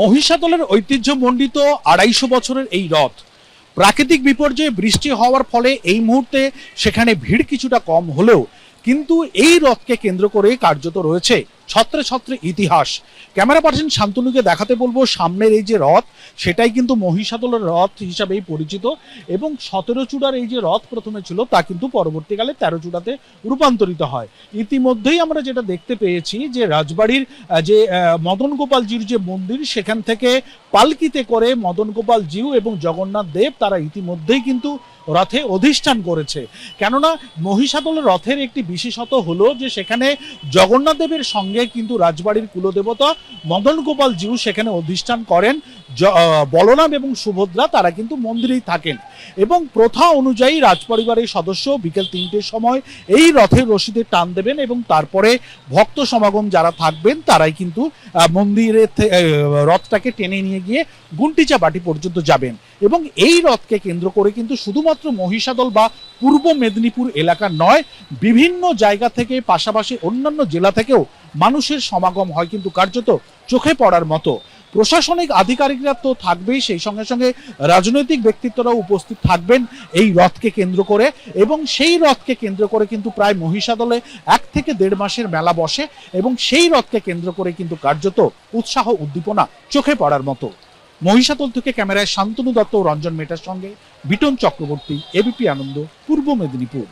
মহিষাদলের ঐতিহ্যমণ্ডিত ২৫০ বছরের এই রথ প্রাকৃতিক বিপর্যয়ে বৃষ্টি হওয়ার ফলে এই মুহূর্তে সেখানে ভিড় কিছুটা কম হলেও কিন্তু এই রথকে কেন্দ্র করে কার্যত রয়েছে ছত্রে ছত্রে ইতিহাস। ক্যামেরা পার্সন শান্তনুকে দেখাতে বলবো সামনের এই যে রথ সেটাই কিন্তু মহিষাদলের রথ হিসাবেই পরিচিত এবং ১৭ চূড়ার এই যে রথ প্রথমে ছিল তা কিন্তু পরবর্তীকালে ১৩ চূড়াতে রূপান্তরিত হয়। ইতিমধ্যেই আমরা যেটা দেখতে পেয়েছি যে রাজবাড়ির যে মদন গোপালজির যে মন্দির সেখান থেকে পালকিতে করে মদন গোপাল জিউ এবং জগন্নাথ দেব তারা ইতিমধ্যেই কিন্তু রথে অধিষ্ঠান করেছে। কেননা মহিষাদলের রথের একটি বিশেষত হলো যে সেখানে জগন্নাথ দেবের সঙ্গে কিন্তু রাজবাড়ির কুলদেবতা মদন গোপাল জিউ সেখানে অধিষ্ঠান করেন। বলরাম এবং সুভদ্রা তারা কিন্তু মন্দিরেই থাকেন এবং প্রথা অনুযায়ী রাজপরিবারের সদস্য বিকেল ৩টের সময় এই রথের রশিদে টান দেবেন এবং তারপরে ভক্ত সমাগম যারা থাকবেন তারাই কিন্তু মন্দিরের রথটাকে টেনে নিয়ে গিয়ে গুন্টিচা বাটি পর্যন্ত যাবেন এবং এই রথকে কেন্দ্র করে কিন্তু শুধুমাত্র মহিষাদল বা পূর্ব মেদিনীপুর এলাকা নয়, বিভিন্ন জায়গা থেকে পাশাপাশি অন্যান্য জেলা থেকেও মানুষের সমাগম হয় কিন্তু কার্যত চোখে পড়ার মতো। প্রশাসনিক আধিকারিকরা তো থাকবেই, সেই সঙ্গে সঙ্গে রাজনৈতিক ব্যক্তিত্বরাও উপস্থিত থাকবেন এই রথকে কেন্দ্র করে এবং সেই রথকে কেন্দ্র করে কিন্তু প্রায় মহিষাদলে ১ থেকে ১.৫ মাসের মেলা বসে এবং সেই রথকে কেন্দ্র করে কিন্তু কার্যত উৎসাহ উদ্দীপনা চোখে পড়ার মতো। মহিষাদল থেকে ক্যামেরায় শান্তনু দত্ত ও রঞ্জন মেটার সঙ্গে বিটন চক্রবর্তী, এবিপি আনন্দ, পূর্ব মেদিনীপুর।